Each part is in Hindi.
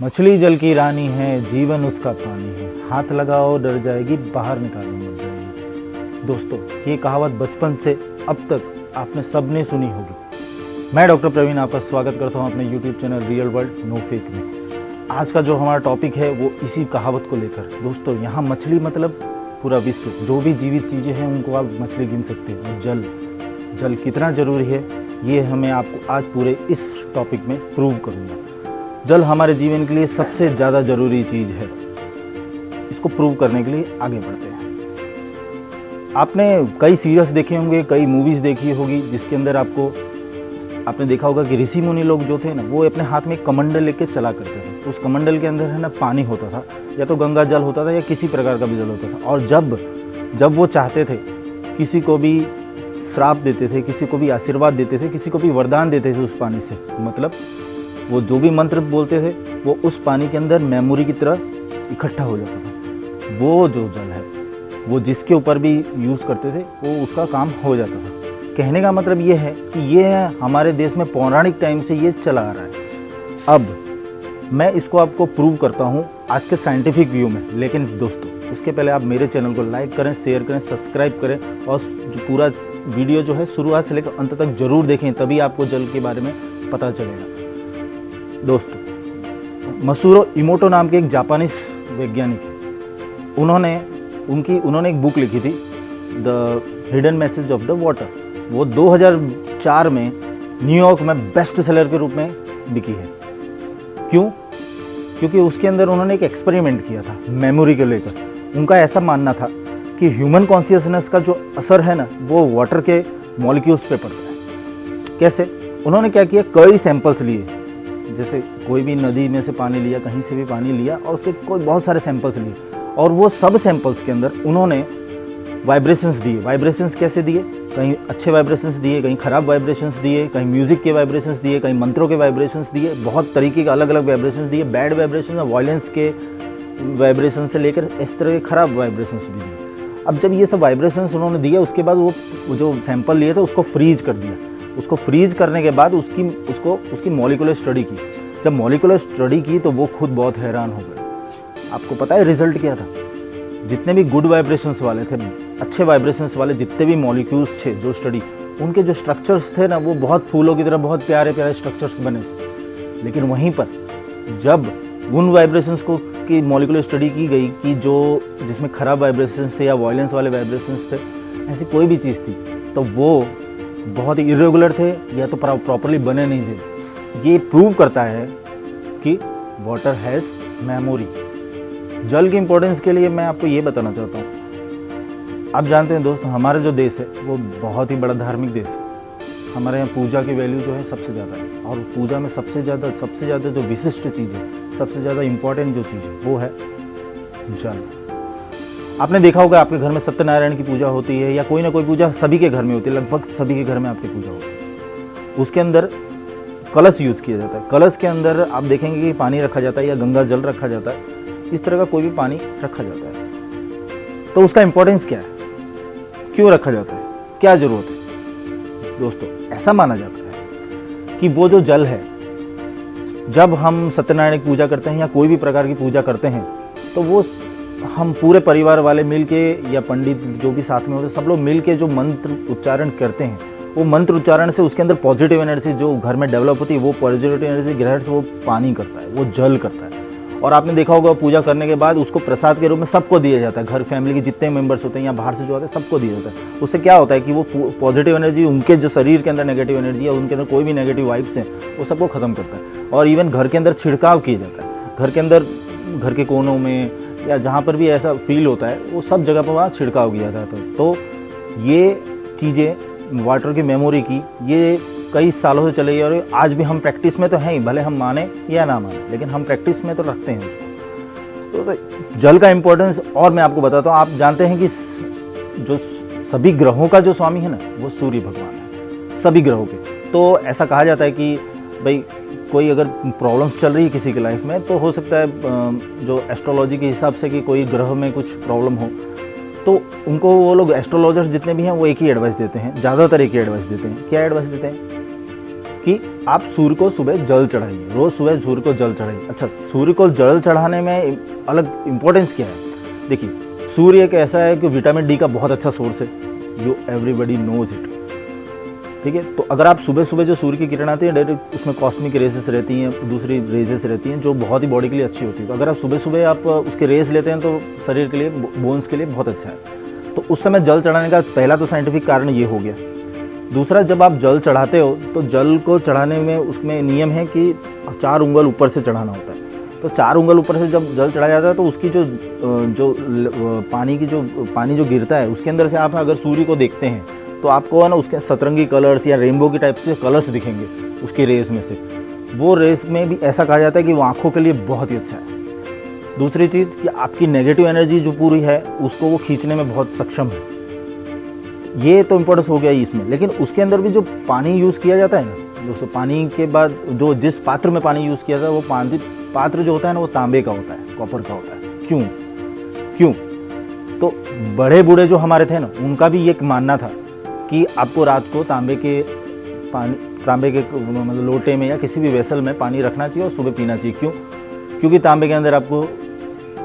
मछली जल की रानी है, जीवन उसका पानी है, हाथ लगाओ डर जाएगी, बाहर निकालो मर जाएगी। दोस्तों, ये कहावत बचपन से अब तक आपने सबने सुनी होगी। मैं डॉक्टर प्रवीण आपका स्वागत करता हूं अपने YouTube channel real world no fake में। आज का जो हमारा टॉपिक है वो इसी कहावत को लेकर। दोस्तों, यहाँ मछली मतलब पूरा विश्व, जो भी जीवित चीज़ें हैं उनको आप मछली गिन सकते हैं। और जल कितना ज़रूरी है ये हमें आपको आज पूरे इस टॉपिक में प्रूव करूँगा। जल हमारे जीवन के लिए सबसे ज़्यादा ज़रूरी चीज़ है। इसको प्रूव करने के लिए आगे बढ़ते हैं। आपने कई सीरियल्स देखे होंगे, कई मूवीज़ देखी होगी, जिसके अंदर आपने देखा होगा कि ऋषि मुनि लोग जो थे ना, वो अपने हाथ में एक कमंडल लेके चला करते थे। उस कमंडल के अंदर है ना पानी होता था, या तो गंगा जल होता था या किसी प्रकार का भी जल होता था। और जब वो चाहते थे, किसी को भी श्राप देते थे, किसी को भी आशीर्वाद देते थे, किसी को भी वरदान देते थे उस पानी से, मतलब वो जो भी मंत्र बोलते थे वो उस पानी के अंदर मेमोरी की तरह इकट्ठा हो जाता था। वो जो जल है वो जिसके ऊपर भी यूज़ करते थे वो उसका काम हो जाता था। कहने का मतलब ये है कि ये हमारे देश में पौराणिक टाइम से ये चला आ रहा है। अब मैं इसको आपको प्रूव करता हूँ आज के साइंटिफिक व्यू में। लेकिन दोस्तों, उसके पहले आप मेरे चैनल को लाइक करें, शेयर करें, सब्सक्राइब करें और जो पूरा वीडियो जो है शुरुआत से लेकर अंत तक जरूर देखें, तभी आपको जल के बारे में पता चलेगा। दोस्तों, मसूरो इमोटो नाम के एक जापानीज वैज्ञानिक है। उन्होंने एक बुक लिखी थी, the hidden message of the water. वो 2004 में न्यूयॉर्क में बेस्ट सेलर के रूप में बिकी है। क्यों? क्योंकि उसके अंदर उन्होंने एक एक्सपेरिमेंट किया था मेमोरी को लेकर। उनका ऐसा मानना था कि ह्यूमन कॉन्शियसनेस का जो असर है ना, वो वाटर के मॉलिक्यूल्स पे पड़ता है। कैसे? उन्होंने क्या किया, कई सैंपल्स लिए, जैसे कोई भी नदी में से पानी लिया, कहीं से भी पानी लिया और उसके कोई बहुत सारे सैंपल्स लिए, और वो सब सैंपल्स के अंदर उन्होंने वाइब्रेशंस दिए। वाइब्रेशंस कैसे दिए? कहीं अच्छे वाइब्रेशंस दिए, कहीं ख़राब वाइब्रेशंस दिए, कहीं म्यूज़िक के वाइब्रेशंस दिए, कहीं मंत्रों के वाइब्रेशंस दिए, बहुत तरीके के अलग अलग वाइब्रेशंस दिए। बैड वाइब्रेशन और वायलेंस के वाइब्रेशन से लेकर इस तरह के ख़राब वाइब्रेशंस भी दिए। अब जब ये सब वाइब्रेशंस उन्होंने दिए, उसके बाद वो जो सैंपल लिए थे उसको फ्रीज कर दिया। उसको फ्रीज करने के बाद उसकी मॉलिक्यूलर स्टडी की। जब मॉलिक्यूलर स्टडी की तो वो खुद बहुत हैरान हो गए। आपको पता है रिजल्ट क्या था? जितने भी गुड वाइब्रेशंस वाले थे, अच्छे वाइब्रेशंस वाले जितने भी मॉलिक्यूल्स थे जो स्टडी, उनके जो स्ट्रक्चर्स थे ना, वो बहुत फूलों की तरह बहुत प्यारे प्यारे स्ट्रक्चर्स बने। लेकिन वहीं पर जब उन वाइब्रेशंस की मॉलिक्यूलर स्टडी की गई कि जिसमें खराब वाइब्रेशंस थे या वायलेंस वाले वाइब्रेशंस थे, ऐसी कोई भी चीज़ थी, तो वो बहुत ही इरेगुलर थे या तो प्रॉपरली बने नहीं थे। ये प्रूव करता है कि वाटर हैज़ मेमोरी। जल की इंपॉर्टेंस के लिए मैं आपको ये बताना चाहता हूँ। आप जानते हैं दोस्तों, हमारा जो देश है वो बहुत ही बड़ा धार्मिक देश है। हमारे यहाँ पूजा की वैल्यू जो है सबसे ज़्यादा है, और पूजा में सबसे ज़्यादा जो विशिष्ट चीज़ है, सबसे ज़्यादा इम्पॉर्टेंट जो चीज़ है वो है जल। आपने देखा होगा आपके घर में सत्यनारायण की पूजा होती है, या कोई ना कोई पूजा सभी के घर में होती है, लगभग सभी के घर में आपकी पूजा होती है। उसके अंदर कलश यूज़ किया जाता है। कलश के अंदर आप देखेंगे कि पानी रखा जाता है या गंगा जल रखा जाता है, इस तरह का कोई भी पानी रखा जाता है। तो उसका इम्पोर्टेंस क्या है? क्यों रखा जाता है? क्या ज़रूरत है? दोस्तों, ऐसा माना जाता है कि वो जो जल है, जब हम सत्यनारायण की पूजा करते हैं या कोई भी प्रकार की पूजा करते हैं, तो वो हम पूरे परिवार वाले मिलके या पंडित जो भी साथ में होते, सब लोग मिलके जो मंत्र उच्चारण करते हैं, वो मंत्र उच्चारण से उसके अंदर पॉजिटिव एनर्जी जो घर में डेवलप होती है, वो पॉजिटिव एनर्जी ग्रहण से वो पानी करता है, वो जल करता है। और आपने देखा होगा पूजा करने के बाद उसको प्रसाद के रूप में सबको दिया जाता है। घर फैमिली के जितने मेंबर्स होते हैं या बाहर से जो आते हैं सबको दिया जाता है। उससे क्या होता है कि वो पॉजिटिव एनर्जी, उनके जो शरीर के अंदर नेगेटिव एनर्जी है, उनके अंदर कोई भी नेगेटिव वाइब्स हैं, वो सबको ख़त्म करता है। और इवन घर के अंदर छिड़काव किया जाता है। घर के अंदर, घर के कोनों में या जहाँ पर भी ऐसा फील होता है, वो सब जगह पर वहाँ छिड़काव किया जाता है। तो ये चीज़ें वाटर की मेमोरी की, ये कई सालों से चली और आज भी हम प्रैक्टिस में तो हैं ही, भले हम माने या ना माने, लेकिन हम प्रैक्टिस में तो रखते हैं उसको। तो जल का इम्पोर्टेंस और मैं आपको बताता हूँ। आप जानते हैं कि जो सभी ग्रहों का जो स्वामी है ना, वो सूर्य भगवान है, सभी ग्रहों के। तो ऐसा कहा जाता है कि भाई कोई अगर प्रॉब्लम्स चल रही है किसी की लाइफ में, तो हो सकता है जो एस्ट्रोलॉजी के हिसाब से कि कोई ग्रह में कुछ प्रॉब्लम हो, तो उनको वो लोग एस्ट्रोलॉजर्स जितने भी हैं वो एक ही एडवाइस देते हैं, ज़्यादातर एक ही एडवाइस देते हैं। क्या एडवाइस देते हैं? कि आप सूर्य को सुबह जल चढ़ाइए, रोज़ सुबह सूर्य को जल चढ़ाइए। अच्छा, सूर्य को जल चढ़ाने में अलग इम्पोर्टेंस क्या है? देखिए, सूर्य एक ऐसा है कि विटामिन डी का बहुत अच्छा सोर्स है, यू एवरीबडी नोज इट, ठीक है। तो अगर आप सुबह सुबह जो सूर्य की किरण आती है, डायरेक्ट उसमें कॉस्मिक रेजेस रहती हैं, दूसरी रेजेस रहती हैं जो बहुत ही बॉडी के लिए अच्छी होती है। तो अगर आप सुबह सुबह आप उसके रेस लेते हैं तो शरीर के लिए, बोन्स के लिए बहुत अच्छा है। तो उस समय जल चढ़ाने का पहला तो साइंटिफिक कारण ये हो गया। दूसरा, जब आप जल चढ़ाते हो तो जल को चढ़ाने में उसमें नियम है कि 4 उंगल ऊपर से चढ़ाना होता है। तो 4 उंगल ऊपर से जब जल चढ़ाया जाता है तो उसकी जो पानी जो गिरता है उसके अंदर से आप अगर सूर्य को देखते हैं तो आपको है ना उसके सतरंगी कलर्स या रेनबो की टाइप से कलर्स दिखेंगे उसकी रेस में से। वो रेस में भी ऐसा कहा जाता है कि वो आँखों के लिए बहुत ही अच्छा है। दूसरी चीज़ कि आपकी नेगेटिव एनर्जी जो पूरी है उसको वो खींचने में बहुत सक्षम है। ये तो इम्पोर्टेंस हो गया ही इसमें। लेकिन उसके अंदर भी जो पानी यूज़ किया जाता है ना दोस्तों, पानी के बाद जो जिस पात्र में पानी यूज़ किया जाता है वो पात्र जो होता है ना वो तांबे का होता है, कॉपर का होता है। क्यों? तो बड़े बूढ़े जो हमारे थे ना उनका भी ये मानना था कि आपको रात को तांबे के मतलब लोटे में या किसी भी वेसल में पानी रखना चाहिए और सुबह पीना चाहिए। क्यों? क्योंकि तांबे के अंदर आपको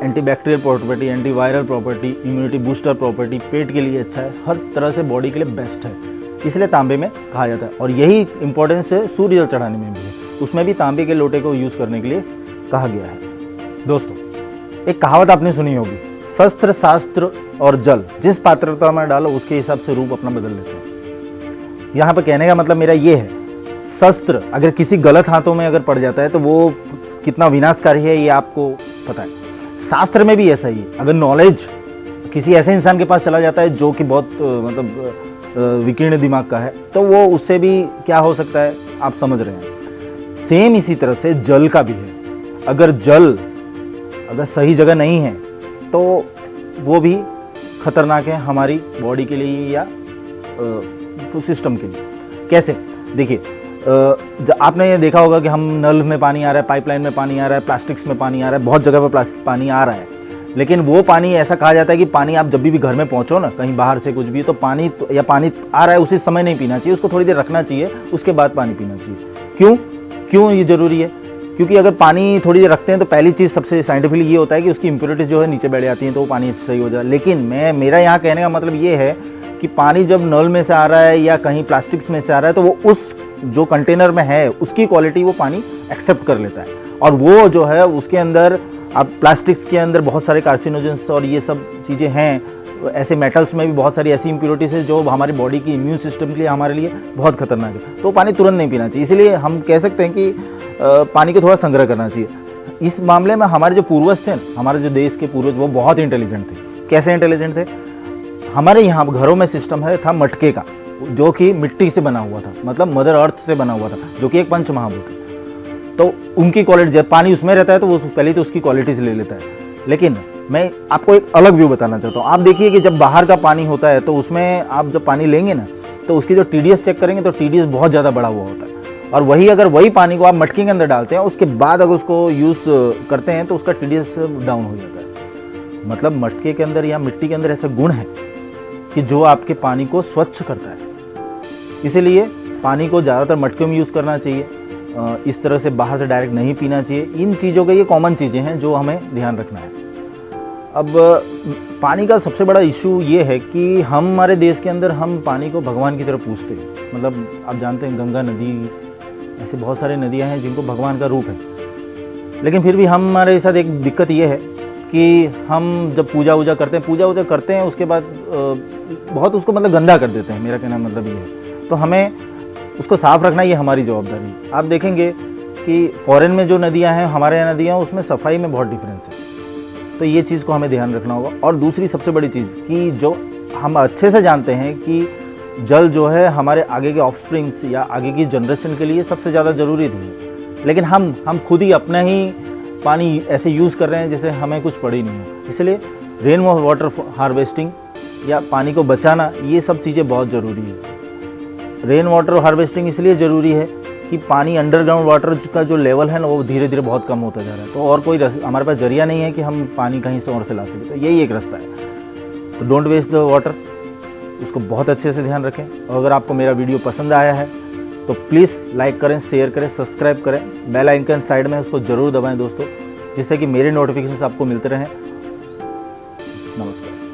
antibacterial property, antiviral property, immunity booster property, पेट के लिए अच्छा है, हर तरह से बॉडी के लिए बेस्ट है, इसलिए तांबे में कहा जाता है। और यही इंपॉर्टेंस है सूर्य जल चढ़ाने में भी है, उसमें भी तांबे के लोटे को यूज़ करने के लिए कहा गया है। दोस्तों, एक कहावत आपने सुनी होगी, शस्त्र शास्त्र और जल जिस पात्रता में डालो उसके हिसाब से रूप अपना बदल लेते हैं। यहाँ पर कहने का मतलब मेरा ये है, शस्त्र अगर किसी गलत हाथों में अगर पड़ जाता है तो वो कितना विनाशकारी है ये आपको पता है। शास्त्र में भी ऐसा ही है, अगर नॉलेज किसी ऐसे इंसान के पास चला जाता है जो कि बहुत मतलब विकीर्ण दिमाग का है तो वो उससे भी क्या हो सकता है आप समझ रहे हैं। सेम इसी तरह से जल का भी है, अगर जल अगर सही जगह नहीं है तो वो भी खतरनाक है हमारी बॉडी के लिए या सिस्टम के लिए। कैसे? देखिए, आपने ये देखा होगा कि हम नल में पानी आ रहा है, पाइपलाइन में पानी आ रहा है, प्लास्टिक्स में पानी आ रहा है, बहुत जगह पर प्लास्टिक पानी आ रहा है। लेकिन वो पानी ऐसा कहा जाता है कि पानी आप जब भी घर में पहुंचो ना कहीं बाहर से कुछ भी तो पानी आ रहा है उसी समय नहीं पीना चाहिए, उसको थोड़ी देर रखना चाहिए, उसके बाद पानी पीना चाहिए। क्यों ये ज़रूरी है? क्योंकि अगर पानी थोड़ी देर रखते हैं तो पहली चीज़ सबसे साइंटिफिकली ये होता है कि उसकी इम्प्योरिटीज़ जो है नीचे बैठ जाती हैं तो वो पानी सही हो जाए। लेकिन मेरा यहाँ कहने का मतलब ये है कि पानी जब नल में से आ रहा है या कहीं प्लास्टिक्स में से आ रहा है तो वो उस जो कंटेनर में है उसकी क्वालिटी वो पानी एक्सेप्ट कर लेता है। और वो जो है उसके अंदर अब प्लास्टिक्स के अंदर बहुत सारे कार्सिनोजेंस और ये सब चीज़ें हैं, ऐसे मेटल्स में भी बहुत सारी ऐसी इम्प्योरिटीज़ है जो हमारी बॉडी की इम्यून सिस्टम के लिए हमारे लिए बहुत खतरनाक है। तो पानी तुरंत नहीं पीना चाहिए। इसलिए हम कह सकते हैं कि पानी को थोड़ा संग्रह करना चाहिए। इस मामले में हमारे जो पूर्वज थे, हमारे जो देश के पूर्वज, वो बहुत इंटेलिजेंट थे। कैसे इंटेलिजेंट थे? हमारे यहाँ घरों में सिस्टम था मटके का, जो कि मिट्टी से बना हुआ था, मतलब मदर अर्थ से बना हुआ था, जो कि एक पंच महाभूत है। तो उनकी क्वालिटी, जब पानी उसमें रहता है तो वो पहले तो उसकी क्वालिटी से ले लेता है। लेकिन मैं आपको एक अलग व्यू बताना चाहता हूँ। आप देखिए कि जब बाहर का पानी होता है तो उसमें आप जब पानी लेंगे ना तो उसकी जो TDS चेक करेंगे तो TDS बहुत ज़्यादा बढ़ा हुआ होता है। और अगर वही पानी को आप मटके के अंदर डालते हैं उसके बाद अगर उसको यूज़ करते हैं तो उसका TDS डाउन हो जाता है। मतलब मटके के अंदर या मिट्टी के अंदर ऐसा गुण है कि जो आपके पानी को स्वच्छ करता है। इसीलिए पानी को ज़्यादातर मटके में यूज़ करना चाहिए, इस तरह से बाहर से डायरेक्ट नहीं पीना चाहिए। इन चीज़ों के ये कॉमन चीज़ें हैं जो हमें ध्यान रखना है। अब पानी का सबसे बड़ा इशू ये है कि हमारे देश के अंदर हम पानी को भगवान की तरह पूजते हैं। मतलब आप जानते हैं गंगा नदी, ऐसे बहुत सारे नदियाँ हैं जिनको भगवान का रूप है। लेकिन फिर भी हमारे साथ एक दिक्कत ये है कि हम जब पूजा वूजा करते हैं उसके बाद बहुत उसको मतलब गंदा कर देते हैं। मेरा कहना मतलब ये है, तो हमें उसको साफ़ रखना ये हमारी जवाबदारी है। आप देखेंगे कि फॉरेन में जो नदियाँ हैं, हमारे यहाँ नदियाँ, उसमें सफाई में बहुत डिफरेंस है। तो ये चीज़ को हमें ध्यान रखना होगा। और दूसरी सबसे बड़ी चीज़ कि जो हम अच्छे से जानते हैं कि जल जो है हमारे आगे के ऑफस्प्रिंग्स या आगे की जनरेशन के लिए सबसे ज़्यादा ज़रूरी थी। लेकिन हम खुद ही अपना ही पानी ऐसे यूज़ कर रहे हैं जैसे हमें कुछ पड़ी नहीं हो। इसलिए रेन वाटर हार्वेस्टिंग या पानी को बचाना, ये सब चीज़ें बहुत ज़रूरी है। रेन वाटर हार्वेस्टिंग इसलिए ज़रूरी है कि पानी अंडरग्राउंड वाटर का जो लेवल है ना वो धीरे धीरे बहुत कम होता जा रहा है। तो और कोई हमारे पास जरिया नहीं है कि हम पानी कहीं से और से ला सकें। तो यही एक रास्ता है। तो डोंट वेस्ट द वाटर, उसको बहुत अच्छे से ध्यान रखें। और अगर आपको मेरा वीडियो पसंद आया है तो प्लीज़ लाइक करें, शेयर करें, सब्सक्राइब करें, बेल आइकन साइड में उसको ज़रूर दबाएं दोस्तों, जिससे कि मेरे नोटिफिकेशन आपको मिलते रहें। नमस्कार।